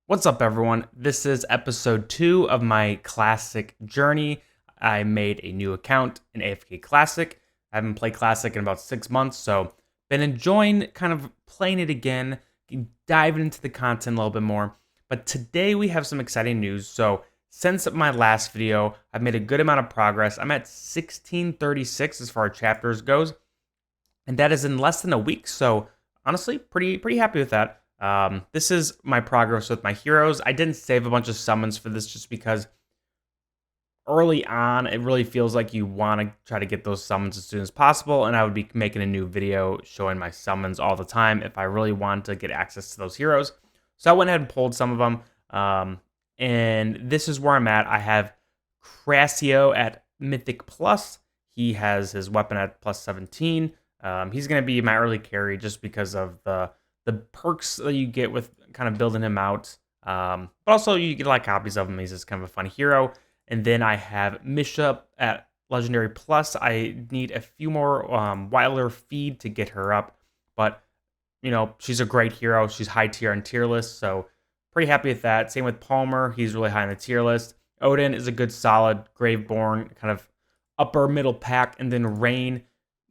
What's up, everyone? This is episode 2 of my Classic journey. I made a new account in AFK Classic. I haven't played Classic in about 6 months, so been enjoying kind of playing it again, diving into the content a little bit more. But today we have some exciting news. So since my last video, I've made a good amount of progress. I'm at 1636 as far as chapters goes, and that is in less than a week. So honestly, pretty happy with that. This is my progress with my heroes. I didn't save a bunch of summons for this just because early on, it really feels like you want to try to get those summons as soon as possible, and I would be making a new video showing my summons all the time if I really want to get access to those heroes. So I went ahead and pulled some of them, and this is where I'm at. I have Crassio at Mythic Plus. He has his weapon at plus 17. He's going to be my early carry just because of the perks that you get with kind of building him out. But also you get a lot of copies of him. He's just kind of a fun hero. And then I have Misha at Legendary Plus. I need a few more Wilder feed to get her up. But, you know, she's a great hero. She's high tier on tier list. So pretty happy with that. Same with Palmer. He's really high on the tier list. Odin is a good solid Graveborn kind of upper middle pack. And then Rain,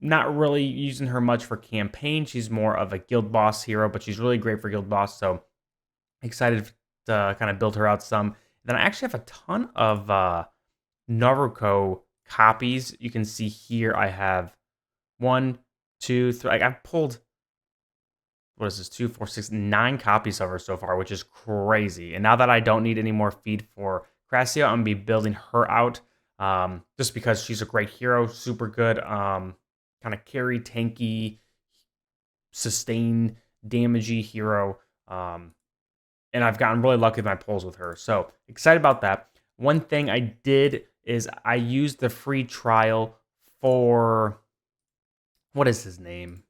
not really using her much for campaign. She's more of a guild boss hero, but she's really great for guild boss. So excited to kind of build her out some. Then I actually have a ton of Naruto copies. You can see here I have 1, 2, 3. I've pulled, what is this, 2, 4, 6, 9 copies of her so far, which is crazy. And now that I don't need any more feed for Crassio, I'm going to be building her out just because she's a great hero, super good, kind of carry, tanky, sustain, damagey hero. And I've gotten really lucky with my pulls with her. So excited about that. One thing I did is I used the free trial for, what is his name?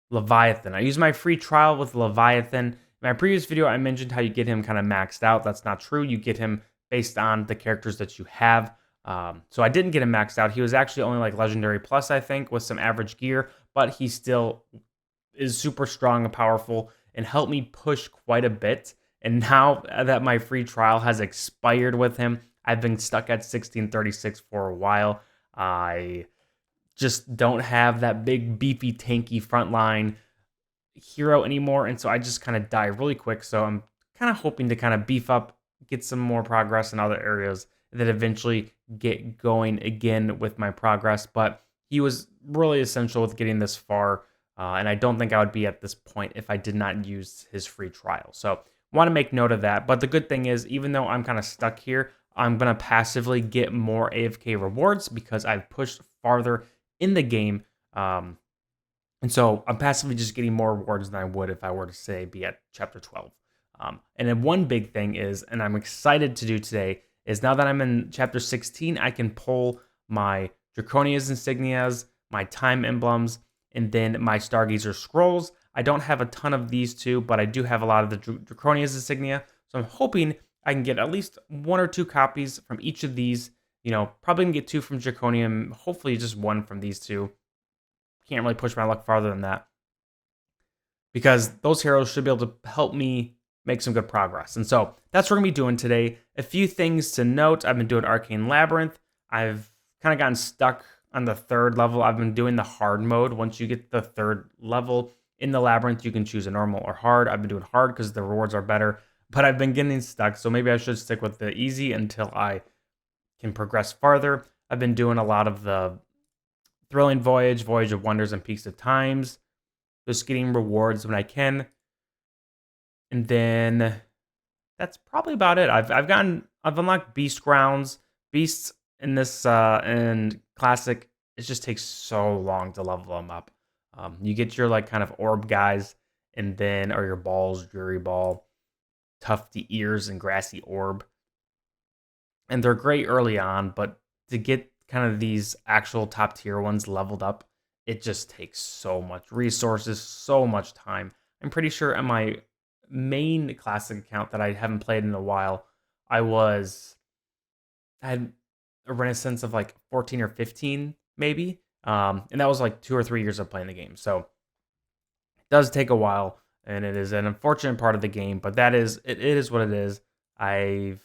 Leviathan. I used my free trial with Leviathan. In my previous video, I mentioned how you get him kind of maxed out. That's not true. You get him based on the characters that you have. So I didn't get him maxed out. He was actually only like Legendary Plus, I think, with some average gear, but he still is super strong and powerful and helped me push quite a bit. And now that my free trial has expired with him, I've been stuck at 1636 for a while. I just don't have that big, beefy, tanky frontline hero anymore. And so I just kind of die really quick. So I'm kind of hoping to kind of beef up, get some more progress in other areas, and then eventually get going again with my progress. But he was really essential with getting this far. And I don't think I would be at this point if I did not use his free trial. So want to make note of that. But the good thing is, even though I'm kind of stuck here, I'm going to passively get more AFK rewards because I've pushed farther in the game. And so I'm passively just getting more rewards than I would if I were to, say, be at chapter 12. And then one big thing is, and I'm excited to do today, is now that I'm in chapter 16, I can pull my Draconis insignias, my time emblems, and then my Stargazer scrolls. I don't have a ton of these two, but I do have a lot of the Draconis insignia. So I'm hoping I can get at least 1 or 2 copies from each of these. You know, probably gonna get 2 from Draconium, hopefully just 1 from these two. Can't really push my luck farther than that, because those heroes should be able to help me make some good progress. And so that's what we're going to be doing today. A few things to note. I've been doing Arcane Labyrinth. I've kind of gotten stuck on the 3rd level. I've been doing the hard mode. Once you get the 3rd level in the Labyrinth, you can choose a normal or hard. I've been doing hard because the rewards are better, but I've been getting stuck. So maybe I should stick with the easy until I can progress farther. I've been doing a lot of the Thrilling Voyage, Voyage of Wonders, and Peaks of Times. Just getting rewards when I can. And then that's probably about it. I've unlocked Beast Grounds. Beasts in this in Classic, it just takes so long to level them up. You get your like kind of orb guys, and then or your balls, Jury Ball, Tufty Ears, and Grassy Orb. And they're great early on, but to get kind of these actual top tier ones leveled up, it just takes so much resources, so much time. I'm pretty sure on my main Classic account that I haven't played in a while, I had a renaissance of like 14 or 15 maybe. And that was like 2 or 3 years of playing the game. So It does take a while, and it is an unfortunate part of the game, but it is what it is. I've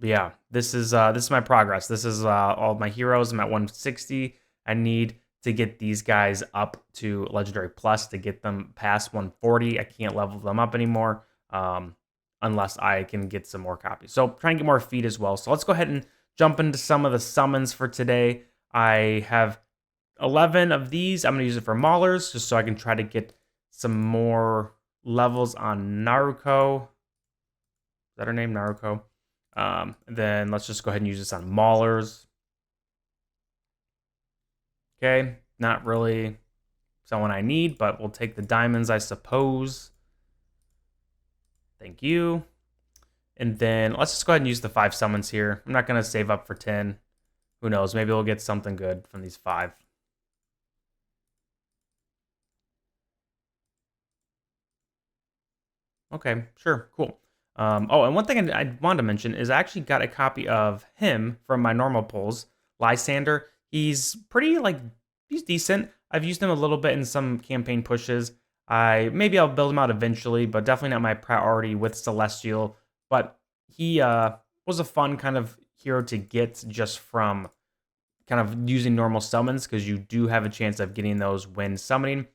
Yeah, this is my progress. This is all my heroes. I'm at 160. I need to get these guys up to Legendary Plus to get them past 140. I can't level them up anymore unless I can get some more copies. So trying to get more feet as well. So let's go ahead and jump into some of the summons for today. I have 11 of these. I'm going to use it for Maulers just so I can try to get some more levels on Naruko. Is that her name, Naruko? Then let's just go ahead and use this on Maulers. Okay, not really someone I need, but we'll take the diamonds, I suppose. Thank you. And then let's just go ahead and use the 5 summons here. I'm not going to save up for 10. Who knows? Maybe we'll get something good from these 5. Okay, sure, cool. Oh, and one thing I wanted to mention is I actually got a copy of him from my normal pulls, Lysander. He's pretty, he's decent. I've used him a little bit in some campaign pushes. Maybe I'll build him out eventually, but definitely not my priority with Celestial. But he was a fun kind of hero to get just from kind of using normal summons, because you do have a chance of getting those when summoning.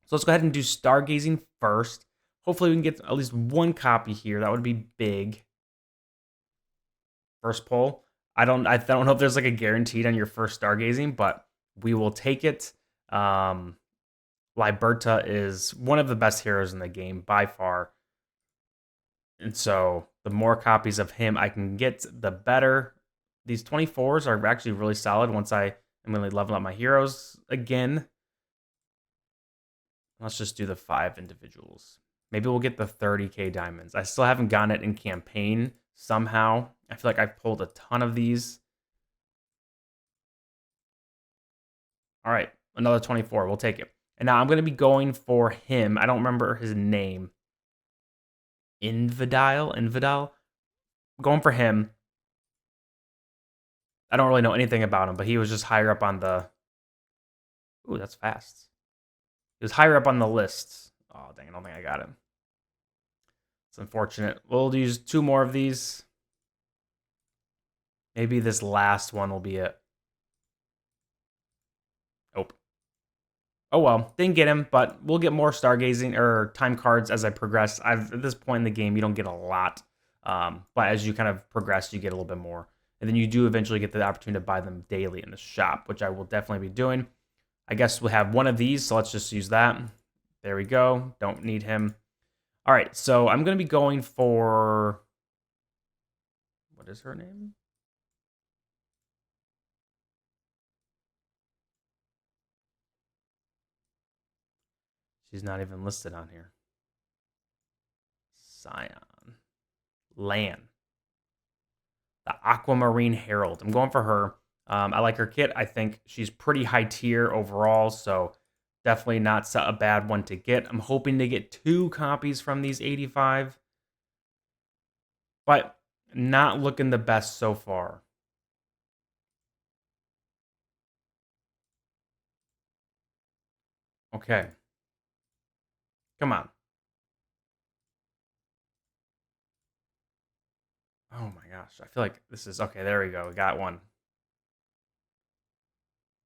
So let's go ahead and do stargazing first. Hopefully we can get at least one copy here. That would be big. First pull. I don't know if there's like a guaranteed on your first stargazing, but we will take it. Liberta is one of the best heroes in the game by far. And so the more copies of him I can get, the better. These 24s are actually really solid once I am really leveling up my heroes again. Let's just do the 5 individuals. Maybe we'll get the 30k diamonds. I still haven't gotten it in campaign somehow. I feel like I've pulled a ton of these. All right, another 24. We'll take it. And now I'm going to be going for him. I don't remember his name. Infidel? I'm going for him. I don't really know anything about him, but he was just higher up on the... Ooh, that's fast. He was higher up on the list. Oh, dang, I don't think I got him. It's unfortunate. We'll use 2 more of these. Maybe this last one will be it. Nope. Oh well, didn't get him, but we'll get more stargazing or time cards as I progress. At this point in the game, you don't get a lot. But as you kind of progress, you get a little bit more. And then you do eventually get the opportunity to buy them daily in the shop, which I will definitely be doing. I guess we'll have one of these, so let's just use that. There we go. Don't need him. All right, so I'm going to be going for... What is her name? She's not even listed on here. Scion. Lan. The Aquamarine Herald. I'm going for her. I like her kit. I think she's pretty high tier overall, so definitely not a bad one to get. I'm hoping to get 2 copies from these 85, but not looking the best so far. Okay. Come on. Oh my gosh. I feel like this is... Okay, there we go. We got one.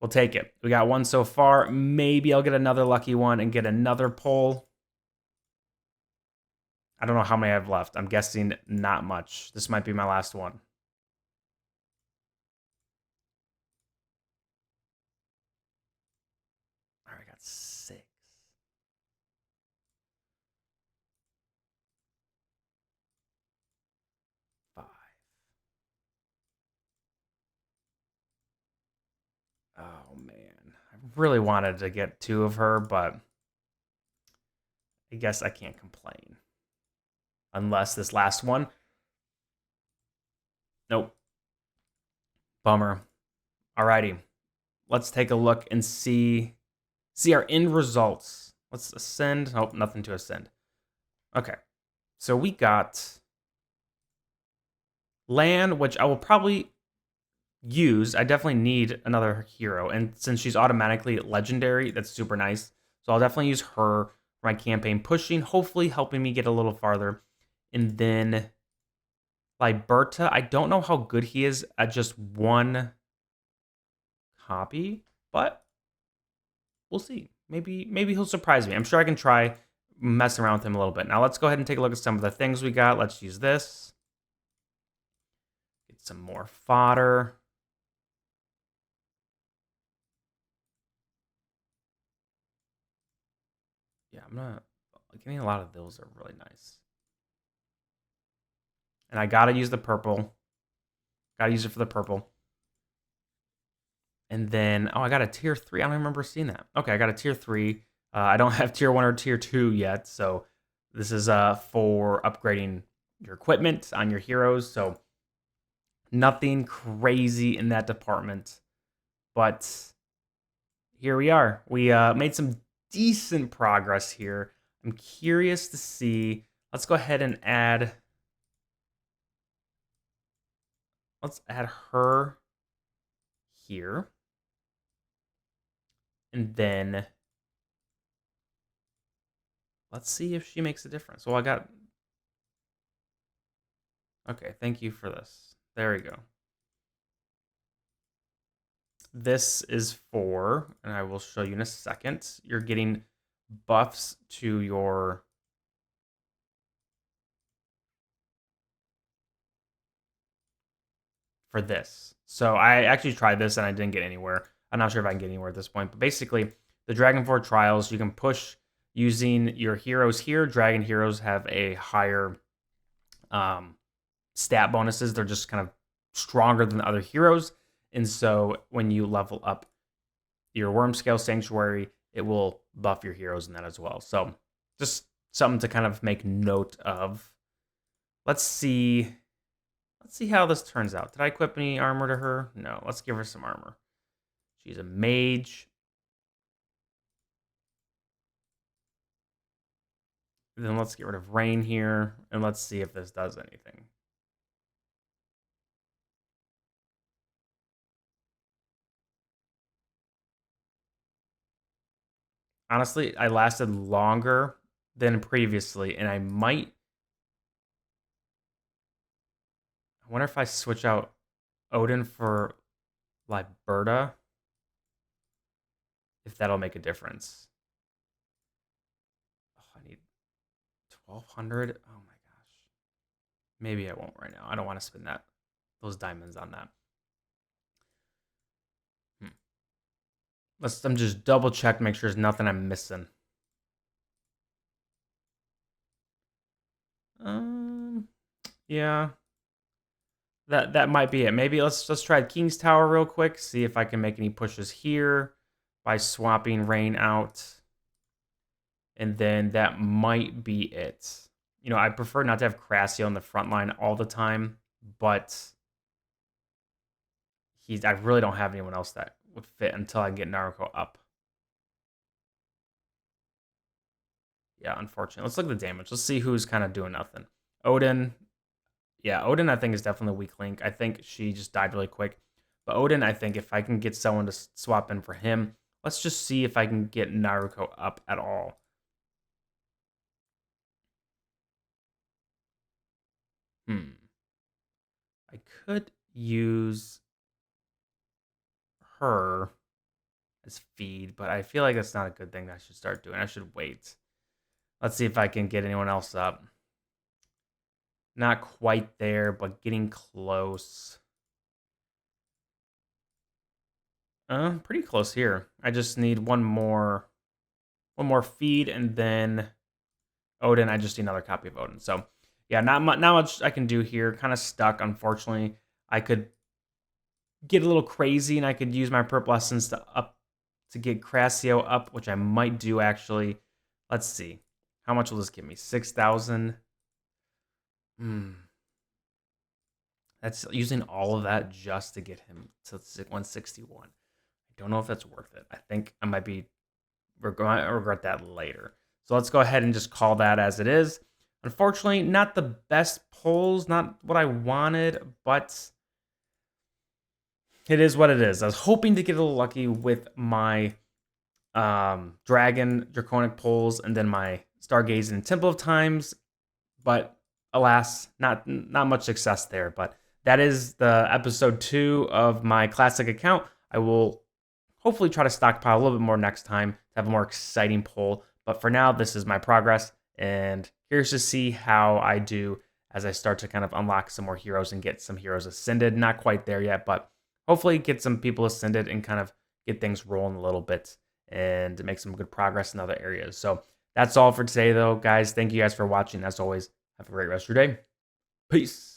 We'll take it. We got one so far. Maybe I'll get another lucky one and get another pull. I don't know how many I have left. I'm guessing not much. This might be my last one. All right, I got 6. Oh, man. I really wanted to get 2 of her, but I guess I can't complain. Unless this last one. Nope. Bummer. Alrighty. Let's take a look and see our end results. Let's ascend. Nope, nothing to ascend. Okay. So we got Lan, which I will probably use. I definitely need another hero, and since she's automatically legendary, that's super nice. So I'll definitely use her for my campaign pushing, hopefully helping me get a little farther. And then Liberta, I don't know how good he is at just one copy, but we'll see. Maybe he'll surprise me. I'm sure I can try messing around with him a little bit. Now let's go ahead and take a look at some of the things we got. Let's use this. Get some more fodder. Yeah, I'm not getting a lot of those are really nice. And I gotta use the purple. Gotta use it for the purple. And then, oh, I got a tier 3. I don't remember seeing that. Okay, I got a tier 3. I don't have tier 1 or tier 2 yet, so this is for upgrading your equipment on your heroes. So nothing crazy in that department, but here we are. We made some decent progress here. I'm curious to see. Let's go ahead and add. Let's add her here. And then let's see if she makes a difference. Well, I got. Okay, thank you for this. There we go. This is for, and I will show you in a second, you're getting buffs to your for this. So I actually tried this and I didn't get anywhere. I'm not sure if I can get anywhere at this point, but basically the Dragonfort trials, you can push using your heroes here. Dragon heroes have a higher stat bonuses. They're just kind of stronger than other heroes. And so when you level up your Worm Scale Sanctuary, it will buff your heroes in that as well. So just something to kind of make note of. Let's see how this turns out. Did I equip any armor to her? No. Let's give her some armor. She's a mage. Then let's get rid of rain here, and let's see if this does anything. Honestly, I lasted longer than previously, and I wonder if I switch out Odin for Liberta, if that'll make a difference. Oh, I need 1,200. Oh my gosh. Maybe I won't right now. I don't want to spend those diamonds on that. I'm just double check, make sure there's nothing I'm missing. Yeah. That might be it. Maybe let's try King's Tower real quick, see if I can make any pushes here by swapping rain out. And then that might be it. You know, I prefer not to have Crassio on the front line all the time, but I really don't have anyone else that would fit until I get Naruto up. Yeah, unfortunately. Let's look at the damage. Let's see who's kind of doing nothing. Odin. Yeah, Odin, I think, is definitely a weak link. I think she just died really quick. But Odin, I think if I can get someone to swap in for him, let's just see if I can get Naruto up at all. I could use her as feed, but I feel like that's not a good thing that I should start doing. I should wait. Let's see if I can get anyone else up. Not quite there, but getting close. Pretty close here. I just need one more feed, and then Odin. I just need another copy of Odin. So yeah, not much I can do here. Kind of stuck, unfortunately. I could get a little crazy, and I could use my purple essence to get Crassio up, which I might do actually. Let's see. How much will this give me? 6,000. That's using all of that just to get him to 161. I don't know if that's worth it. I think I might be regret that later. So let's go ahead and just call that as it is. Unfortunately, not the best pulls, not what I wanted, but it is what it is. I was hoping to get a little lucky with my dragon, draconic poles, and then my stargazing and temple of times. But alas, not much success there. But that is the episode 2 of my classic account. I will hopefully try to stockpile a little bit more next time to have a more exciting poll. But for now, this is my progress, and here's to see how I do as I start to kind of unlock some more heroes and get some heroes ascended. Not quite there yet, but hopefully get some people ascended and kind of get things rolling a little bit and make some good progress in other areas. So that's all for today, though, guys. Thank you guys for watching. As always, have a great rest of your day. Peace.